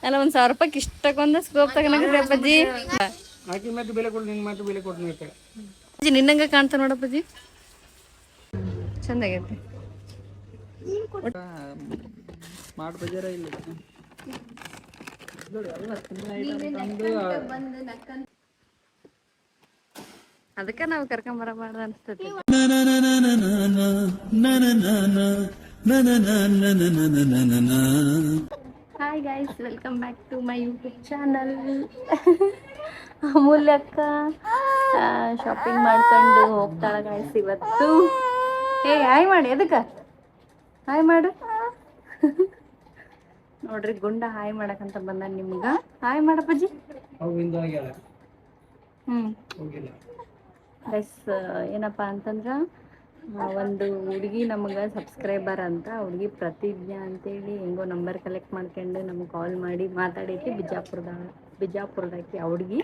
ಅಲ್ಲ 1,000 ರೂಪಾಯಿ ಇಷ್ಟಕ್ಕೊಂದು ಸ್ಕೋಪ್ ತಗೊಂಡಾಗ್ರಿ ಅಪ್ಪಾಜಿ. ಆಕಿ ಮತ್ತೆ ಬೆಲೆ ಕೊಡು, ನಿನ್ ಮತ್ತೆ ಬೆಲೆ ಕೊಡ್ತೀನಿ ಅಜ್ಜಿ ನಿನ್ನಂಗ ಕಾಣ್ತಾ ನೋಡಪ್ಪಾಜಿ, ಚಂದ ಆಗೈತಿ. ಸ್ಮಾರ್ಟ್ ಬಜಾರ ಇಲ್ಲ ಅದಕ್ಕೆ ನಾವು ಕರ್ಕೊಂಬರಬಾರ್ದು ಅನ್ಸ್ತೈತಿ. Hi guys, welcome back to my YouTube channel. Amulya ಅಕ್ಕ ಶಾಪಿಂಗ್ ಮಾಡ್ಕೊಂಡು ಹೋಗ್ತಾಳ ಗೈಸ್ ಇವತ್ತು. ಹಾಯ್ ಮಾಡಿ, ಎದಕ್ಕೆ ಹಾಯ್ ಮಾಡು. ನೋಡ್ರಿ ಗುಂಡ ಹಾಯ್ ಮಾಡಕಂತ ಬಂದ ನಿಮ್ಗ. ಹಾಯ್ ಮಾಡಪ್ಪಜ್ಜಿ. ಗೈಸ್ ಏನಪ್ಪ ಅಂತಂದ್ರೆ ಒಂದು ಹುಡುಗಿ ನಮಗೆ ಸಬ್ಸ್ಕ್ರೈಬರ್ ಅಂತ, ಹುಡುಗಿ ಪ್ರತಿಜ್ಞಾ ಅಂತೇಳಿ ಹೆಂಗೋ ನಂಬರ್ ಕಲೆಕ್ಟ್ ಮಾಡ್ಕೊಂಡು ನಮ್ಗೆ ಕಾಲ್ ಮಾಡಿ ಮಾತಾಡೈತಿ. ಬಿಜಾಪುರದಾಕಿ ಆ ಹುಡುಗಿ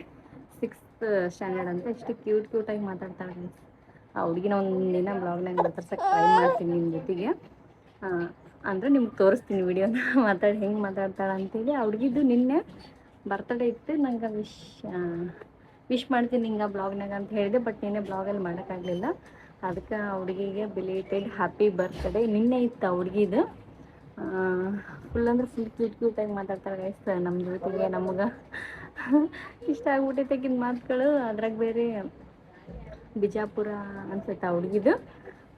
6th ಸ್ಟ್ಯಾಂಡರ್ಡ್ ಅಂತ. ಎಷ್ಟು ಕ್ಯೂಟಾಗಿ ಮಾತಾಡ್ತಾಳೆ ಗೈಸ್. ಆ ಹುಡುಗಿನ ಒಂದಿನ ಬ್ಲಾಗ್ನಾಗ ಮಾತಾಡ್ಸಕ್ಕೆ ಟ್ರೈ ಮಾಡ್ತೀನಿ ನಿಮ್ಮ ಜೊತೆಗೆ. ಅಂದರೆ ನಿಮ್ಗೆ ತೋರಿಸ್ತೀನಿ ವಿಡಿಯೋನ ಮಾತಾಡಿ ಹೆಂಗೆ ಮಾತಾಡ್ತಾಳೆ ಅಂತೇಳಿ. ಆ ಹುಡುಗಿದ್ದು ನಿನ್ನೆ ಬರ್ತಡೇ ಇತ್ತು. ನಂಗೆ ವಿಶ್ ಮಾಡ್ತೀನಿ ನಿಂಗೆ ಬ್ಲಾಗ್ನಾಗ ಅಂತ ಹೇಳಿದೆ, ಬಟ್ ನಿನ್ನೆ ಬ್ಲಾಗಲ್ಲಿ ಮಾಡೋಕ್ಕಾಗಲಿಲ್ಲ. ಅದಕ್ಕೆ ಆ ಹುಡುಗಿಗೆ ಬಿಲೇಟೆಡ್ ಹ್ಯಾಪಿ ಬರ್ತ್ಡೇ. ನಿನ್ನೆ ಇತ್ತು ಆ ಹುಡುಗಿದು. ಫುಲ್ ಅಂದ್ರೆ ಫುಲ್ ಕ್ಯೂಟಾಗಿ ಮಾತಾಡ್ತಾಳೆ ಗೈಸ್ ನಮ್ಮ ಜೊತೆಗೆ. ನಮಗೆ ಇಷ್ಟ ಆಗ್ಬಿಟ್ಟೈತೆಕಿನ ಮಾತುಗಳು. ಅದ್ರಾಗ ಬೇರೆ ಬಿಜಾಪುರ ಅನ್ಸುತ್ತೆ ಆ ಹುಡುಗಿದು.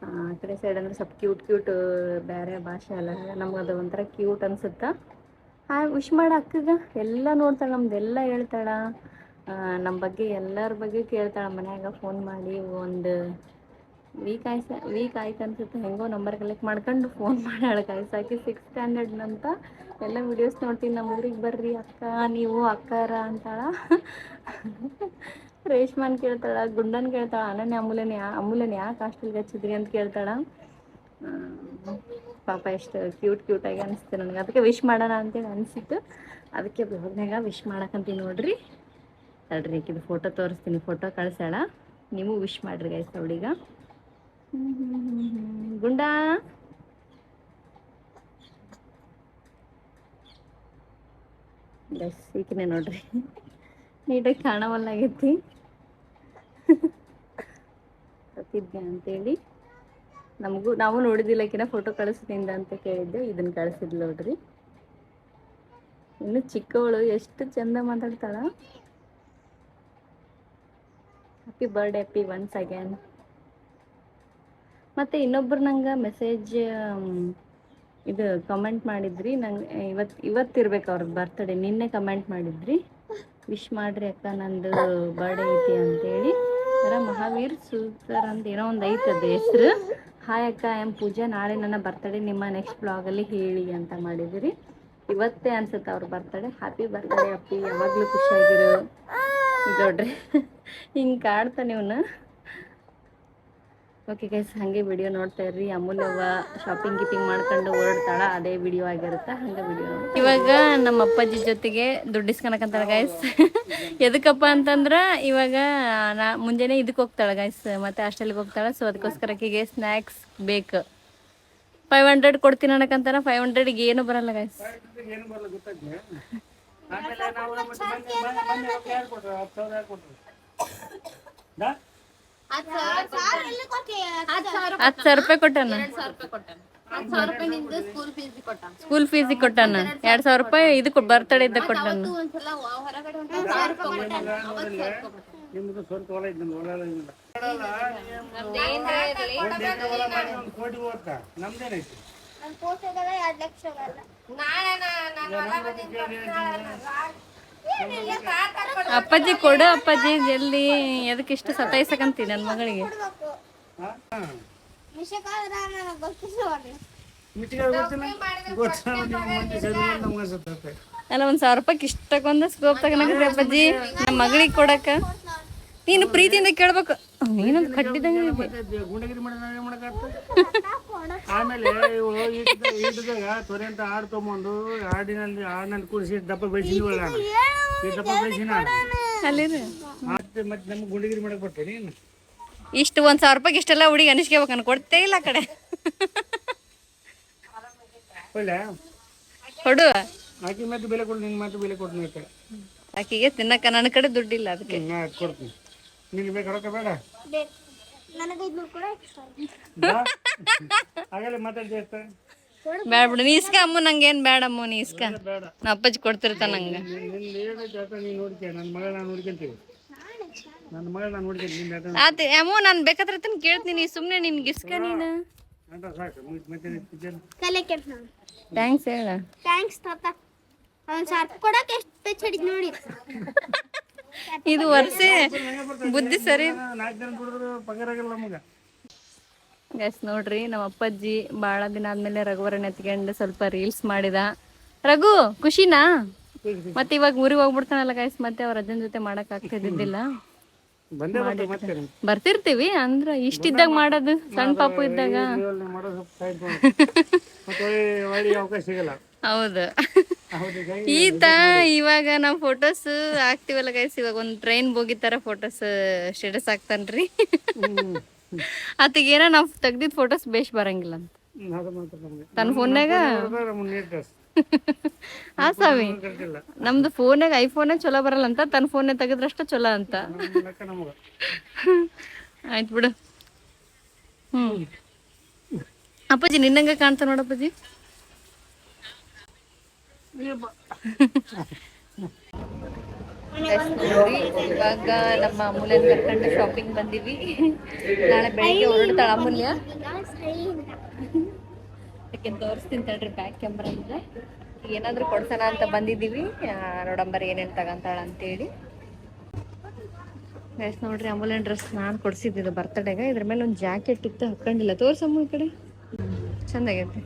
ಆ ಕಡೆ ಸೈಡ್ ಅಂದ್ರೆ ಸ್ವಲ್ಪ ಕ್ಯೂಟ್ ಬೇರೆ ಭಾಷೆ ಅಲ್ಲ, ನಮ್ಗೆ ಅದು ಒಂಥರ ಕ್ಯೂಟ್ ಅನ್ಸುತ್ತಾ. ವಿಶ್ ಮಾಡ ಅಕ್ಕಗ ಎಲ್ಲ ನೋಡ್ತಾಳೆ, ನಮ್ದೆಲ್ಲ ಹೇಳ್ತಾಳೆ. ನಮ್ಮ ಬಗ್ಗೆ ಎಲ್ಲರ ಬಗ್ಗೆ ಕೇಳ್ತಾಳೆ. ಮನ್ಯಾಗ ಫೋನ್ ಮಾಡಿ ಒಂದು ವೀಕ್ ಆಯ್ತು ಅನ್ಸುತ್ತೆ. ಹೆಂಗೋ ನಂಬರ್ ಕಲೆಕ್ಟ್ ಮಾಡ್ಕೊಂಡು ಫೋನ್ ಮಾಡ್ಯಾಳ ಗೈಸ್. ಆಕೆ 6th ಸ್ಟ್ಯಾಂಡರ್ಡ್ ಅಂತ. ಎಲ್ಲ ವೀಡಿಯೋಸ್ ನೋಡ್ತೀನಿ. ನಮ್ಮ ಊರಿಗೆ ಬರ್ರಿ ಅಕ್ಕ, ನೀವು ಅಕ್ಕಾರ ಅಂತಾಳ. ರೇಷ್ಮನ್ ಕೇಳ್ತಾಳ, ಗುಂಡನ್ ಕೇಳ್ತಾಳ, ಅಮೂಲ್ಯನ ಯಾಕೆ ಹಾಸ್ಟೆಲ್ಗೆ ಹಚ್ಚಿದ್ರಿ ಅಂತ ಕೇಳ್ತಾಳ. ಪಾಪ ಎಷ್ಟು ಕ್ಯೂಟಾಗಿ ಅನಿಸ್ತು ನನಗೆ. ಅದಕ್ಕೆ ವಿಶ್ ಮಾಡೋಣ ಅಂತೇಳಿ ಅನಿಸಿತ್ತು. ಅದಕ್ಕೆ ಬ್ಲಾಗ್ನಾಗ ವಿಶ್ ಮಾಡಕ್ಕಂತೀವಿ ನೋಡ್ರಿ. ತಡ್ರಿ ಇದು ಫೋಟೋ ತೋರಿಸ್ತೀನಿ, ಫೋಟೋ ಕಳ್ಸಾಳ. ನೀವು ವಿಶ್ ಮಾಡ್ರಿ ಗೈಸ್ ಅವಳಿಗೆ. ಗುಂಡಾ ಗೈಸ್ ಈಕಿನೇ ನೋಡ್ರಿ, ನೀಟಾಗಿ ಕಾಣವಲ್ಲಾಗೈತಿ. ಪ್ರತಿಜ್ಞಾ ಅಂತೇಳಿ. ನಾವು ನೋಡಿದಿಲ್ಲಕಿನ ಫೋಟೋ ಕಳಿಸ್ದಿಂದ ಅಂತ ಕೇಳಿದ್ದೆ, ಇದನ್ನ ಕಳಿಸಿದ್ಲು ನೋಡ್ರಿ. ಇನ್ನು ಚಿಕ್ಕವಳು ಎಷ್ಟು ಚಂದ ಮಾತಾಡ್ತಾಳ. ಹ್ಯಾಪಿ ಬರ್ಡೇ ಅಪ್ಪಿ ಒನ್ಸ್ ಅಗೇನ್. ಮತ್ತು ಇನ್ನೊಬ್ರು ನಂಗೆ ಮೆಸೇಜ್ ಇದು ಕಮೆಂಟ್ ಮಾಡಿದ್ರಿ. ನಂಗೆ ಇವತ್ತಿರ್ಬೇಕು ಅವ್ರ ಬರ್ತ್ಡೇ. ನಿನ್ನೆ ಕಮೆಂಟ್ ಮಾಡಿದ್ರಿ, ವಿಶ್ ಮಾಡ್ರಿ ಅಕ್ಕ ನಂದು ಬರ್ಡೇ ಐತಿ ಅಂತೇಳಿ. ಮಹಾವೀರ್ ಸೂಸರ್ ಅಂತ ಏನೋ ಒಂದು ಐತದ ಹೆಸರು. ಹಾಯ್ ಅಕ್ಕ, ಪೂಜಾ, ನಾಳೆ ನನ್ನ ಬರ್ತಡೇ, ನಿಮ್ಮ ನೆಕ್ಸ್ಟ್ ಬ್ಲಾಗಲ್ಲಿ ಹೇಳಿ ಅಂತ ಮಾಡಿದಿರಿ. ಇವತ್ತೇ ಅನ್ಸುತ್ತೆ ಅವ್ರ ಬರ್ತಡೇ. ಹ್ಯಾಪಿ ಬರ್ತ್ಡೇ ಅಪ್ಪಿ, ಯಾವಾಗಲೂ ಖುಷಿಯಾಗಿರು. ನೋಡ್ರಿ ಹಿಂಗೆ ಕಾಡ್ತಾನೆ ಇವನು. ಓಕೆ ಗೈಸ್, ಹಾಗೆ ವಿಡಿಯೋ ನೋಡ್ತಾ ಇರ್ರಿ. ಅಮೂಲ್ಯವ ಶಾಪಿಂಗ್ ಮಾಡ್ಕೊಂಡು ಹೊರಡ್ತಾಳ, ಅದೇ ವಿಡಿಯೋ ಆಗಿರುತ್ತೆ. ಹಂಗೆ ವಿಡಿಯೋ ಇವಾಗ ನಮ್ಮ ಅಪ್ಪಾಜಿ ಜೊತೆಗೆ ದುಡ್ಡು ಇಸ್ಕೊಳಕಂತಾಳೆ ಗೈಸ್. ಎದಕ್ಕಪ್ಪ ಅಂತಂದ್ರೆ ಇವಾಗ ಮುಂಜಾನೆ ಇದಕ್ಕೆ ಹೋಗ್ತಾಳೆ ಗೈಸ್, ಮತ್ತೆ ಹಾಸ್ಟೆಲ್ಗೆ ಹೋಗ್ತಾಳೆ. ಸೊ ಅದಕ್ಕೋಸ್ಕರ ಆಕೆಗೆ ಸ್ನ್ಯಾಕ್ಸ್ ಬೇಕು. 500 ಕೊಡ್ತೀನಿ ಅನ್ನಕಂತಾರ. 500ಗೆ ಏನು ಬರಲ್ಲ ಗೈಸ್. ₹10,000 ಕೊಟ್ಟಾನ. ಸ್ಕೂಲ್ ಫೀಸಿಗೆ ಕೊಟ್ಟಾನ. ₹2,000 ಇದಕ್ಕೆ ಬರ್ತಡೇ ಇದ್ದ ಕೊಟ್ಟಾನ. ಅಪ್ಪಾಜಿ ಕೊಡು ಅಪ್ಪಾಜಿ ಜಲ್ದಿ. ಎದಕ್ಕೆ ಇಷ್ಟು ಸತಾಯಿಸಕಂತೀನಿ ನನ್ನ ಮಗಳಿಗೆ. ಅಲ್ಲ 1,000 ಇಷ್ಟಕ್ಕೊಂದು ಸ್ಕೋಪ್ ತಗೊಂಡಾಗ್ರಿ ಅಪ್ಪಾಜಿ ನಮ್ಮ ಮಗಳಿಗೆ ಕೊಡಕ್ಕ. ನೀನು ಪ್ರೀತಿಯಿಂದ ಕೇಳ್ಬೇಕು. ನೀನೊಂದು ಕಡ್ಡಿದಂಗೆ ಆಮೇಲೆ ತೊರೆ ಅಂತ ಆಡ್ ತೊಗೊಂಡು ಆಡಿನಲ್ಲಿ ಕೂಡಿಸಿ ದಪ್ಪ ಬೆಳೆಸಿದ್ವಲ್ಲ, ಈ ದಪ್ಪ ಬೆಳೆಸಿನ ಅಲ್ಲಿ ಮತ್ತೆ ನಮ್ಗೆ ಗುಂಡಗಿರಿ ಮಾಡಕ್ ಬರ್ತೇನೆ. ಇಷ್ಟು 1,000 ಇಷ್ಟೆಲ್ಲ ಹುಡುಗಿ ಅನಿಸ್ಕೋಬೇಕನ್ನು ಕೊಡ್ತೇ ಇಲ್ಲ ಆ ಕಡೆ. ಕೊಡು ಆಕಿ ಮತ್ತೆ ಬೆಲೆ ಕೊಡು, ನಿನ್ನ ಮತ್ತೆ ಬೆಲೆ ಕೊಡ್ತೀನಿ ಅಂತ. ಆಕಿಗೆ ತಿನ್ನಕ ನನ್ನ ಕಡೆ ದುಡ್ಡಿಲ್ಲ ಅದಕ್ಕೆ. ನಾ ಕೊಡ್ತೀನಿ. ನಿನಗೆ ಬೇಕು ರೊಕ್ಕ ಬೇಡ? ಆಗಲೇ ಮಾತಾಡ್ತಾ ಇರ್ತ. ಬೇಡ ಬಿಡು, ನೀ ಇಸ್ಕ ಅಮ್ಮ, ನಂಗೇನು ಬೇಡ ಅಮ್ಮ, ನೀ ಇಸ್ಕ. ಬೇಡ, ನಾ ಅಪ್ಪಾಜಿ ಕೊಡ್ತಿರ್ತಾನ ನಂಗೆ. ನಿಂದು ಏನೈತೆ ಆತ ನೀನು ನೋಡ್ತೀಯ. ನನ್ನ ಮಗಳ ನಾನು ನೋಡ್ಕೊಂತೀವಿ. ನನ್ನ ಮಗಳ ನಾನು ನೋಡ್ಕೊಂತೀನಿ. ನಿಂದ ಆತ ಅಮ್ಮ, ನಾನು ಬೇಕಾದ್ರೆ ತನ ಕೇಳ್ತೀನಿ, ಸುಮ್ಮನೆ ನಿನ್ಗೆ ಇಸ್ಕ ನೀನು. ಅಂತ ಸಾಕು. ಮತ್ತೆ ಥ್ಯಾಂಕ್ಸ್ ಹೇಳ. ಥ್ಯಾಂಕ್ಸ್ ತಾತ. ಅವ್ನು ಸರ್ಪ್ ಕೊಡಕ್ಕೆ ಎಷ್ಟು ಪೆಚ್ ಹಿಡಿದು ನೋಡಿ. ಇದು ವರ್ಷ ಬುದ್ಧಿ ಸರಿ. 4 ಜನ ದುಡಿದ್ರು ಪಗಾರ ಆಗಲ್ಲ ನಮಗೆ. ಗೈಸ್ ನೋಡ್ರಿ, ನಮ್ಮ ಅಪ್ಪಾಜಿ ಭಾಳ ದಿನ ಆದ್ಮೇಲೆ ರಘುವರನ್ನ ಎತ್ಕೊಂಡು ಸ್ವಲ್ಪ ರೀಲ್ಸ್ ಮಾಡಿದ. ರಘು ಖುಷಿನಾ? ಮತ್ತೆ ಇವಾಗ ಊರಿಗೆ ಹೋಗ್ಬಿಡ್ತಾನಲ್ಲ ಗೈಸ್, ಮತ್ತೆ ಅವ್ರ ಅಜ್ಜನ ಜೊತೆ ಮಾಡಕ್ ಆಗ್ತಿದ್ದಿಲ್ಲ. ಬಂದೇ ಬರ್ತದೆ ಮತ್ತೆ. ಬರ್ತಿರ್ತೀವಿ ಅಂದ್ರ ಇಷ್ಟಿದ್ದಾಗ ಮಾಡೋದು, ಸಣ್ಣ ಪಾಪು ಇದ್ದಾಗ. ಮಾಡೋದು ಮತ್ತೆ ಒಳ್ಳೆ ಅವಕಾಶ ಸಿಗಲ್ಲ. ಹೌದು. ಹೌದು ಗೈ. ಈತ ಇವಾಗ ನಾವು ಫೋಟೋಸ್ ಹಾಕ್ತಿವಲ್ಲ ಗೈಸ್, ಇವಾಗ ಒಂದು ಟ್ರೈನ್ ಬೋಗಿ ತರ ಫೋಟೋಸ್ ಸ್ಟೇಟಸ್ ಹಾಕ್ತಾನ್ರಿ. ಆತಗೇನ ನಾವು ತೆಗ್ದಿದ್ ಫೋಟೋಸ್ ಬೇಷ್ ಬರಂಗಿಲ್ಲ ಅಂತ ಅದು ಮಾತ್ರ ನಮಗೆ. ತನ್ನ ಫೋನ್ಯಾಗ ನೀಟ್ನೆಸ್ ಹಾ ಸ್ವಾಮಿ, ಕರೆಕ್ಟಿಲ್ಲ. ನಮ್ದು ಫೋನ್ಯಾಗ ಐಫೋನಾಗ ಚಲೋ ಬರಲ್ಲ ಅಂತ, ತನ್ನ ಫೋನ್ಯಾಗ ತೆಗೆದ್ರಷ್ಟ ಚಲೋ ಅಂತ. ಲೆಕ್ಕ ನಮಗೆ. ಆಯ್ತು ಬಿಡು. ಅಪ್ಪಾಜಿ ನಿನ್ನಂಗ ಕಾಣ್ತಾ ನೋಡಪ್ಪಾಜಿ. ಇವಾಗ ನಮ್ಮ ಅಮೂಲ್ಯನ ಕರ್ಕೊಂಡು ಶಾಪಿಂಗ್ ಬಂದಿವಿ. ನಾಳೆ ಬೆಳಿಗ್ಗೆ ಹೊರಡ್ತಾಳ ಅಮೂಲ್ಯ. ಯಾಕೆಂತ ತೋರಿಸ್ತೀನಿ ತಡ್ರಿ ಬ್ಯಾಕ್ ಕ್ಯಾಮ್ರಾದಿಂದ. ಏನಾದ್ರು ಕೊಡ್ಸೋಣ ಅಂತ ಬಂದಿದ್ದೀವಿ. ನೋಡಂಬರ್ ಏನೇನು ತಗೊಂತಾಳ ಅಂತೇಳಿ. ಗೈಸ್ ನೋಡ್ರಿ, ಅಮೂಲ್ಯನ ಡ್ರೆಸ್ ನಾನು ಕೊಡ್ಸಿದ್ದಿದ್ದು ಬರ್ತಡೆಗೆ. ಇದ್ರ ಮೇಲೆ ಒಂದು ಜಾಕೆಟ್ ಇತ್ತು, ಹಾಕೊಂಡಿಲ್ಲ. ತೋರ್ಸಮ್ಮ ಈ ಕಡೆ, ಚಂದಾಗೈತೆ.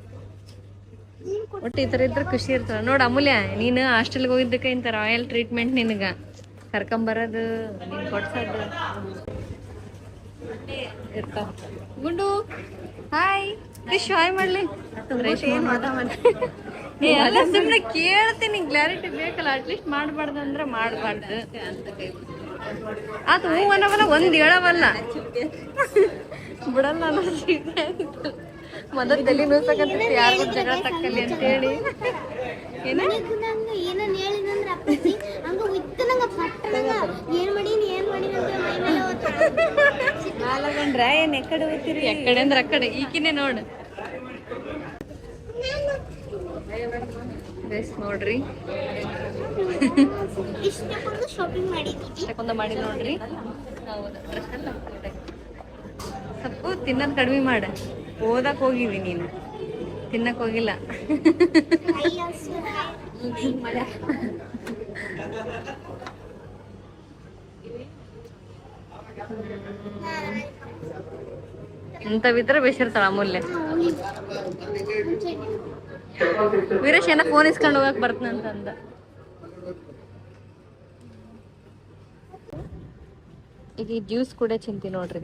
ಒಟ್ಟು ಈ ಥರ ಇದ್ರೆ ಖುಷಿ ಇರ್ತದೆ. ನೋಡು ಅಮೂಲ್ಯ, ನೀನು ಹಾಸ್ಟೆಲ್ಗೆ ಹೋಗಿದ್ದಕ್ಕೆ ಇಂಥ ರಾಯಲ್ ಟ್ರೀಟ್ಮೆಂಟ್ ನಿನಗೆ. ಕರ್ಕೊಂಬರೋದು, ನೀನು ಕೊಡ್ಸೋದು ಇರ್ತಾವ. ಗುಂಡು ಹಾಯ್. ಕ್ರಿಶ್ ಹಾಯ್ ಮಾಡಲಿ. ಎಲ್ಲ ಸುಮ್ಮನೆ ಕೇಳ್ತೀನಿ, ಕ್ಲಾರಿಟಿ ಬೇಕಲ್ಲ. ಅಟ್ಲೀಸ್ಟ್ ಮಾಡಬಾರ್ದು ಅಂದ್ರೆ ಮಾಡಬಾರ್ದು. ಅದು ಹೂ ಅನ್ನವಲ್ಲ, ಒಂದು ಹೇಳವಲ್ಲ ಬಿಡಲ್ಲ ಅನ್ನೋದು. ಮೊದಲು ತಲೆ ನುಸಕಂತ ಯಾರು ಜಗಳ ತಕ್ಕಲ್ಲಿ ಅಂತೇಳಿ ಏನನ್ ಹೇಳಿದಂದ್ರೆ ಅಪ್ಪಾಜಿ ಹಂಗ ಉತ್ತನಂಗ ಪಟ್ಟನಂಗ ಏನ್ ಮಾಡೀನಿ ಅಂತ ಮೈ ಮೇಲೆ ಮಾಲಗೊಂಡ್ರ ಏನ್ ಎಕಡೆ ಹೋಗ್ತೀರಿ? ಎಕಡೆ ಅಂದ್ರೆ ಅಕಡೆ. ಈಕಿನೇ ನೋಡು. ನೋಡ್ರಿ, ಇಷ್ಟಕ್ಕೊಂದು ಶಾಪಿಂಗ್ ಮಾಡಿದ್ವಿ. ತಕೊಂಡ ಮಾಡಿ ನೋಡ್ರಿ. ಸ್ವಲ್ಪ ತಿನ್ನೋದು ಕಡಿಮೆ ಮಾಡ. ಓದಕ್ ಹೋಗಿವಿ, ನೀನು ತಿನ್ನಕ್ ಹೋಗಿಲ್ಲ. ಇಂಥವಿದ್ರೆ ಬೇಸಿರ್ತಾಳ ಅಮೂಲ್ಯ. ವೀರೇಶ್ ಏನ ಫೋನ್ ಇಸ್ಕೊಂಡು ಹೋಗಕ್ ಬರ್ತನಂತಂದ. ಈಗ ಜ್ಯೂಸ್ ಕೂಡ ಚಿಂತಿ ನೋಡ್ರಿ.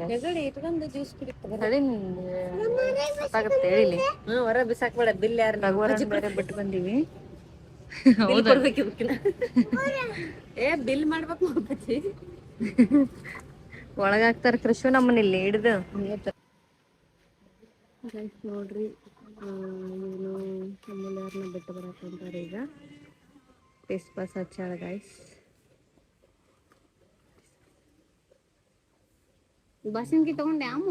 ಹೇಳಿ ಹೊರ ಬಿಸಾಕ್ಬೇಡ. ಬಿಲ್ ಯಾರು ಬೇರೆ ಬಿಟ್ಟು ಬಂದೀವಿ. ಬಿಲ್ ಮಾಡ್ಬೇಕು ಒಳಗಾಗ್ತಾರ. ಕೃಷಿ ನಮ್ಮನಿಲ್ಲಿ ಹಿಡ್ದು ನೋಡ್ರಿ. ಏನು ಅಮೂಲ್ಯಾರನ್ನ ಬಿಟ್ಟು ಬರಕಂತಾರೆ ಈಗ. ಟೇಸ್ಟ್ ಪಾಸ್ ಹಚ್ಚಾಳ ಗೈಸ್. ಬಸಂಗಿ ತಗೊಂಡೆ ಅಮ್ಮ.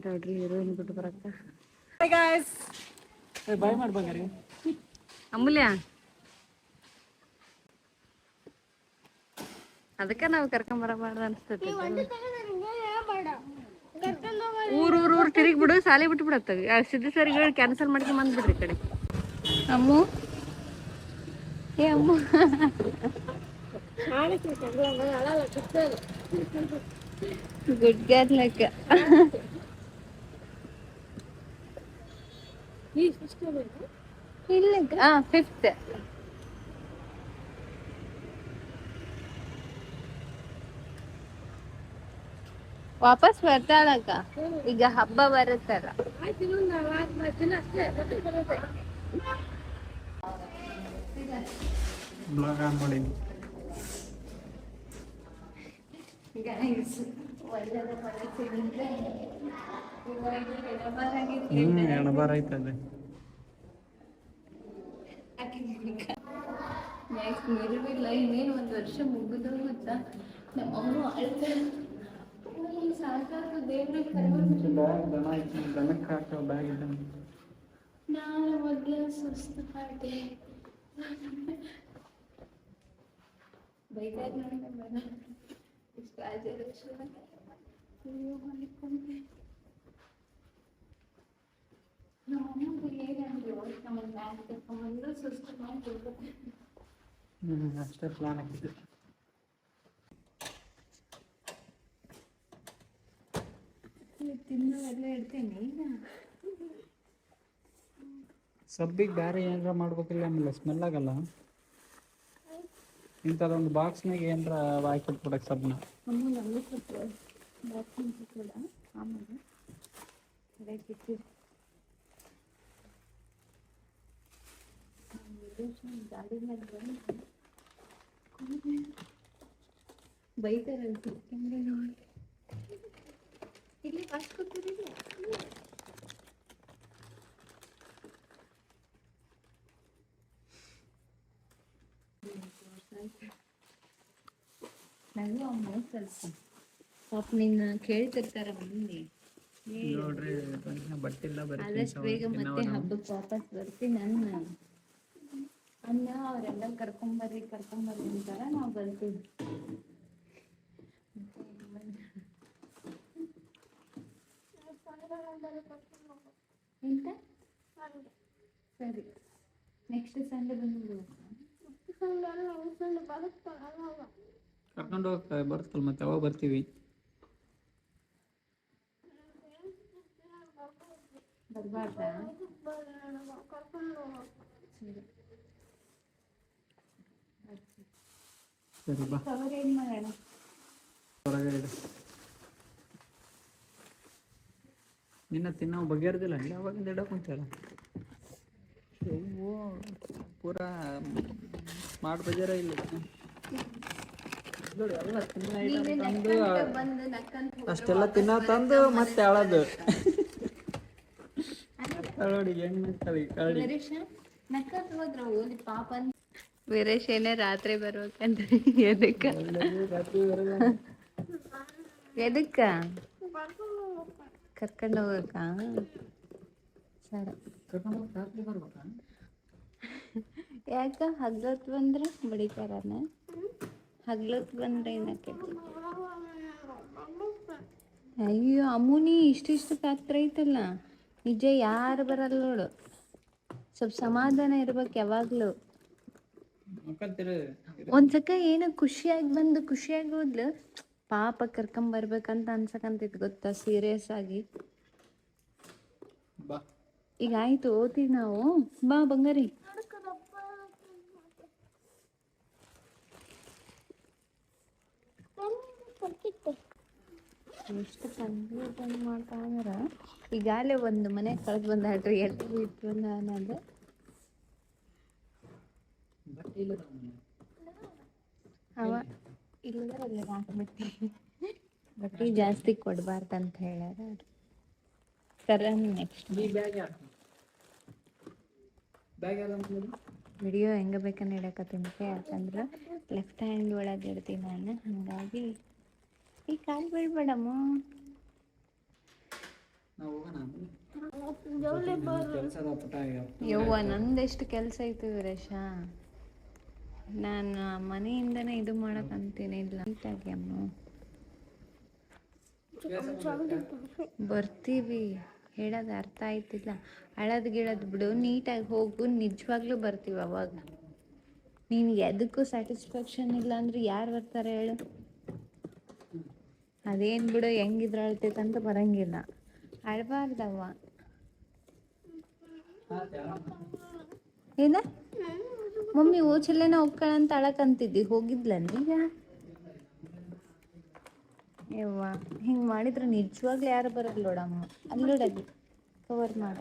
ನೋಡ್ರಿ ಹೀರೋಯಿನ್ ಬಿಟ್ಟು ಬರಕ್ಕ. ಬಾಯ್ ಮಾಡಿ ಬಂಗಾರಿ. ಅಮೂಲ್ಯ, ಅದಕ್ಕೆ ನಾವು ಕರ್ಕೊಂಬರಬಾರ್ದು ಅನ್ಸ್ತೈತಿ. ಊರ್ ತಿರುಗಿ ಬಿಡು, ಸಾಲಿ ಬಿಟ್ಟು ಬಿಡತ್ತವಿ. ಸಿದ್ಧ ಸರಿ ಕ್ಯಾನ್ಸಲ್ ಮಾಡ್ಕೊಂಡ್ ಬಂದ್ಬಿಡ್ರಿ ಈ ಕಡೆ. ಅಮ್ಮು ಏ ಅಮ್ಮು, ಗುಡ್ ಗರ್ಲ್ ಲೆಕ್ಕ. ಇಲ್ಲ 5th. ವಾಪಸ್ ಬರ್ತಾಳಕ್ಕ. ಈಗ ಹಬ್ಬ ಬರುತ್ತಲ್ಲ. ಎಣಬಾರ ಐತದೆ. ನೆಕ್ಸ್ಟ್ ಮಿರುವಿಲ್ಲ ಇನ್ನೇನು ಒಂದು ವರ್ಷ ಮುಗಿದೋಗುತ್ತಾ ನಮ್ಮಮ್ಮ ಅಳ್ತಾರೆ ಸಾಕಾದ್ರು ದೇವ್ರಿಗೆ ದನಕ್ಕೆ ಹಾಕೋ ಬ್ಯಾಗ್ ಇದ್ದಂಗೆ. ನಾನು ಮೊದಲು ಸುಸ್ತು ಪಾಟೆ ಬೈದಾಗ ನೋಡಿ ಇಷ್ಟು ರಾಜಲಕ್ಷ್ಮಣ ಮಾಡಿಕೊಂಡೆ ನಮ್ಮಮ್ಮಗೆ ಏನಂದ್ರು ನಮಗೆ ಬ್ಯಾಗ್ ತಗೊಂಡ್ಬಂದು ಸುಸ್ತು ಮಾಡಿ ಅಷ್ಟೇ ಪ್ಲಾನ್ ಹಾಕಿದ್ದು. ತಿನ್ನೋವೆಲ್ಲ ಇಡ್ತೇನೆ ಈಗ ಸಬ್ಬಿಗೆ ಬೇರೆ ಏನಾರ ಮಾಡ್ಬೇಕಿಲ್ಲ ಆಮೇಲೆ ಸ್ಮೆಲ್ ಆಗಲ್ಲ. ಇಂಥದ್ದೊಂದು ಬಾಕ್ಸ್ನಾಗ ಏನಾರ ಹಾಕಿಟ್ಬಿಡಕ್ಕೆ ಸಬ್ನ. ಅಮ್ಮ ನಮಗೆ ಸ್ವಲ್ಪ ಬಾಕ್ಸ್ ಕೂಡ ಆಮೇಲೆ ಅದಕ್ಕೆ ಗಾಡಿ ಮೇಲೆ ಬಂದು ಬೈತಾರಂತೆ ಇಲ್ಲಿ ಬಾಕ್ಸ್ ಕೊಟ್ಟಿರಲಿಲ್ಲ. ನನಗೂ ಅಮ್ಮ ಸ್ವಲ್ಪ ಪಾಪ ನಿನ್ನ ಕೇಳ್ತಿರ್ತಾರ ಮಂದಿ ನೋಡ್ರಿ ಬಟ್ಟೆ ಇಲ್ಲ ಬರೀ ಆದಷ್ಟು ಬೇಗ ಮತ್ತೆ ಹಬ್ಬಕ್ಕೆ ವಾಪಸ್ ಬರ್ತೀನಿ ಅನ್ನ ಅವರೆಲ್ಲ ಕರ್ಕೊಂಬರ್ರಿ ಅಂತಾರ ನಾವು ಬರ್ತೀವಿ. ಎಂತ ಸರಿ ನೆಕ್ಸ್ಟ್ ಸಂಡೇ ಬಂದು ಕರ್ಕೊಂಡು ಹೋಗ್ತಾ ಬರ್ತಲ್ಲ ಮತ್ತೆ ಅವಾಗ ಬರ್ತೀವಿ. ಬರ್ಬಾರ್ದಾ? ಸರಿ ಬಾ ಕವರ್ ಏನು ಮಾಡೋಣ ಹೊರಗೆ ಇಡು. ನಿನ್ನ ತಿನ್ನೋ ಬಗೆಹರ್ದಿಲ್ಲ ಇಲ್ಲ ಅವಾಗಿಂದ ಇಡಕ್ಕೆ ಕುಂತಲ್ಲ ಪೂರಾ ಸ್ಮಾರ್ಟ್ ಬಜಾರ ಇಲ್ಲ ನೋಡಿ ಎಲ್ಲ ತಿನ್ನೋ ಐಟಮ್ ತಂದು ಅಷ್ಟೆಲ್ಲ ತಿನ್ನೋ ತಂದು ಮತ್ತೆ ಅಳದು ನೋಡಿ ಹೆಂಗ್ ನಿಂತವೆ ಕರಡಿ. ವೀರೇಶ್ ಏನೇ ರಾತ್ರಿ ಬರ್ಬೇಕಂತ ಎದಕ್ಕ ಕರ್ಕೊಂಡು ಹೋಗಕ್ಕ ಸರಿ ಯಾಕ ಹಗ್ಲೊತ್ ಬಂದ್ರೆ ಬಡಿತಾರನ ಹಗ್ಲೊತ್ ಬಂದ್ರೆ ಏನಕ್ಕೆ ಅಯ್ಯೋ ಅಮ್ಮುನಿ ಇಷ್ಟಿಷ್ಟು ಪಾತ್ರ ಐತಲ್ಲ ನಿಜ ಯಾರು ಬರಲ್ಲ ನೋಡು ಸ್ವಲ್ಪ ಸಮಾಧಾನ ಇರ್ಬೇಕು ಯಾವಾಗ್ಲೂ ಒಂದ್ಸಕ ಏನೋ ಖುಷಿಯಾಗಿ ಬಂದು ಖುಷಿಯಾಗಿ ಹೋದ್ಲು ಪಾಪ ಕರ್ಕೊಂಬರ್ಬೇಕಂತ ಅನ್ಸಕಂತೈತಿ ಗೊತ್ತಾ ಸೀರಿಯಸ್ ಆಗಿ. ಈಗ ಆಯ್ತು ಓದ್ತೀವಿ ನಾವು ಬಾ ಬಂಗಾರಿ ಎಷ್ಟು ಕನ್ಫ್ಯೂಷನ್ ಮಾಡ್ತಾ ಅಂದ್ರ ಈಗಾಗಲೇ ಒಂದು ಮನೆ ಕಳೆದು ಬಂದಾಡ್ರಿ ಎಷ್ಟು ಇತ್ತು ಅನ್ನೋದು ಅವ ಇಲ್ಲದ್ರಲ್ಲಿ ಹಾಕ್ಬಿಟ್ಟು ಬಟ್ಟೆ ಜಾಸ್ತಿ ಕೊಡಬಾರ್ದಂತ ಹೇಳ್ಯಾರ ಕರಣ್ ನೆಕ್ಸ್ಟ್ ವಿಡಿಯೋ ಹೆಂಗ ಬೇಕನ್ನ ಇಡಕತ್ತೀನಿ ಯಾಕಂದ್ರೆ ಲೆಫ್ಟ್ ಹ್ಯಾಂಡ್ ಒಳಗೆ ಇಡ್ತೀನಿ ನಾನು ಹಾಗಾಗಿ ಈ ಕಾಲು ಬೀಳ್ಬೇಡಮ್ಮ ಯವ್ವ ನಂದೆಷ್ಟು ಕೆಲಸ ಐತಿ ವೀರೇಶ ನಾನು ಮನೆಯಿಂದನೇ ಇದು ಮಾಡಕ್ಕಂತೀನಿ ಇಲ್ಲ ನೀಟಾಗಿ ಅಮ್ಮ ಬರ್ತೀವಿ ಹೇಳೋದು ಅರ್ಥ ಆಯ್ತಿಲ್ಲ ಅಳದ್ ಗಿಳದ್ ಬಿಡು ನೀಟಾಗಿ ಹೋಗು ನಿಜವಾಗ್ಲೂ ಬರ್ತೀವಿ ಅವಾಗ ನೀನು ಎದಕ್ಕೂ ಸ್ಯಾಟಿಸ್ಫ್ಯಾಕ್ಷನ್ ಇಲ್ಲ ಅಂದ್ರೆ ಯಾರು ಬರ್ತಾರೆ ಹೇಳು ಅದೇನು ಬಿಡು ಹೆಂಗಿದ್ರ ಅಳ್ತೈತಂತ ಬರಂಗಿಲ್ಲ ಅಳ್ಬಾರ್ದವ್ವ ಏನ ಮಮ್ಮಿ ಓಚಲ್ಲೇನ ಹೋಗ್ಕಳಂತ ಅಳಕಂತಿದ್ದಿ ಹೋಗಿದ್ಲನ್ ಈಗ ಯವ್ವ ಹಿಂಗೆ ಮಾಡಿದ್ರೆ ನಿಜವಾಗ್ಲೂ ಯಾರು ಬರಲ್ಲ ನೋಡಮ್ಮ ಅಲ್ಲಿ ನೋಡಲ್ಲಿ ಕವರ್ ಮಾಡ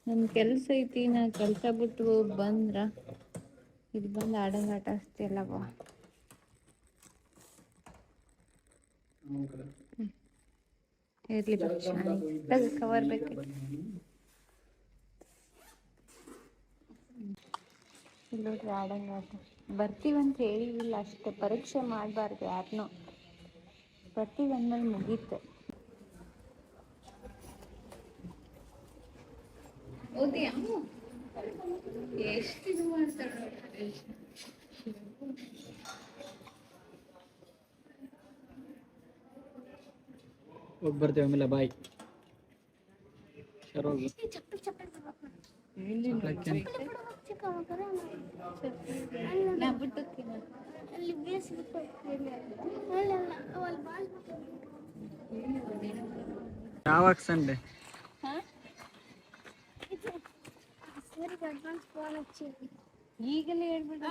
ನನ್ನ ಕೆಲಸ ಐತಿ ನಾ ಕೆಲಸ ಬಿಟ್ಟು ಬಂದ್ರ ಇದು ಬಂದು ಆಟ ಹಚ್ತಿಯಲ್ಲವ್ವ ಇರ್ಲಿ ಕವರ್ ಬೇಕು ನೋಡ್ರಿ ಆಡಂಗಾಟ ಬರ್ತೀವಂತ ಹೇಳಿಲ್ಲ ಅಷ್ಟೇ, ಪರೀಕ್ಷೆ ಮಾಡಬಾರ್ದು ಯಾರನ್ನೂ, ಬರ್ತೀವಿ ಅಂದ್ಮೇಲೆ ಮುಗೀತು. ಓದಿಯಾ ಎಷ್ಟು ಇದು ಮಾಡ್ತಾಳೆ ಹೋಗಿ ಬರ್ತೀವಿ ಆಮೇಲೆ ಬಾಯ್. ಶರೋಗಿ ಚಪ್ಪಲ್ ಚಪ್ಪಲ್ ತಗೋಬೇಕು. ನಾ ಬಿಟ್ಟೋಗ್ತೀನಿ. ಅಲ್ಲಿ ಬೇಸಿಗೆ ಅಲ್ಲ ಅಲ್ಲಿ ಬಾಲ್ ಯಾವಾಗ ಸಂಡೆ? ಹಾಂ ಸರಿಗೆ ಅಡ್ವಾನ್ಸ್ ಫೋನ್ ಹಚ್ಚಿ ಈಗಲೇ ಹೇಳ್ಬಿಡ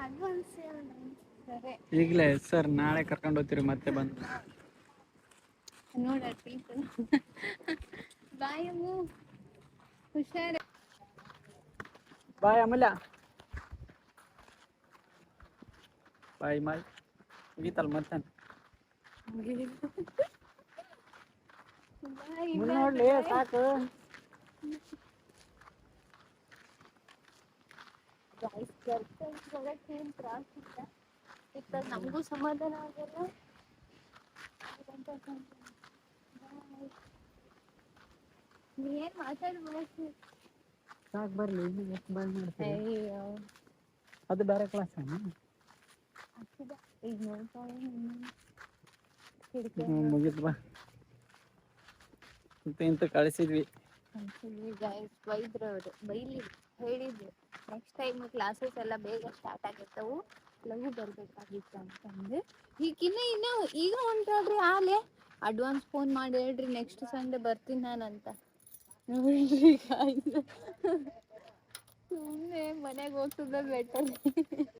ಅಡ್ವಾನ್ಸ್ ಸರಿ ಈಗಲೇ ಸರ್ ನಾಳೆ ಕರ್ಕೊಂಡು ಹೋಗ್ತೀರಿ ಮತ್ತೆ ಬಂದು. ನೋಡ ಬಾಯ್ ಅಮ್ಮು ಹುಷಾರ. ಬಾಯ್ ಅಮೂಲ್ಯ. ಬಾಯ್ ಬಾಯ್ ಮುಗೀತಲ್ಲ ಮತ್ತೆ ನೋಡ್ಲಿ ಸಾಕು. ಏನ್ ತ್ರಾಸಿಲ್ಲ, ಇತ್ತ ನಮಗೂ ಸಮಾಧಾನ ಆಗಲ್ಲ. ಏನ್ ಮಾತಾಡ್ಬೇಕು ಸಾಕು ಬರ್ಲಿ ಎಷ್ಟು ಬಾಯ್ ಮಾಡ್ತೀವಿ. ಅಯ್ಯೋ ಅದು ಬೇರೆ ಕ್ಲಾಸ್ ಈಗ ನೋಡ್ತಾಳೆ ಮುಗೀತು ಬಾ. ಇಂತ ಕಳಿಸಿದ್ವಿ. ಬೈದ್ರು ಅವರು, ಬೈಲಿ ಹೇಳಿದ್ರು ನೆಕ್ಸ್ಟ್ ಟೈಮ್ ಕ್ಲಾಸಸ್ ಎಲ್ಲ ಬೇಗ ಸ್ಟಾರ್ಟ್ ಆಗಿರ್ತಾವು, ಲಘು ಬರ್ಬೇಕಾಗಿತ್ತು ಅಂತಂದು. ಇನ್ನು ಈಗ ಹೊಂಟಾಡ್ರಿ ಆಲೆ ಅಡ್ವಾನ್ಸ್ ಫೋನ್ ಮಾಡಿ ಹೇಳ್ರಿ ನೆಕ್ಸ್ಟ್ ಸಂಡೇ ಬರ್ತೀನಿ ನಾನಂತ. ನೋಡ್ರಿ ಸುಮ್ಮನೆ ಮನೆಗೆ ಹೋಗ್ತದ ಬೆಟರ್.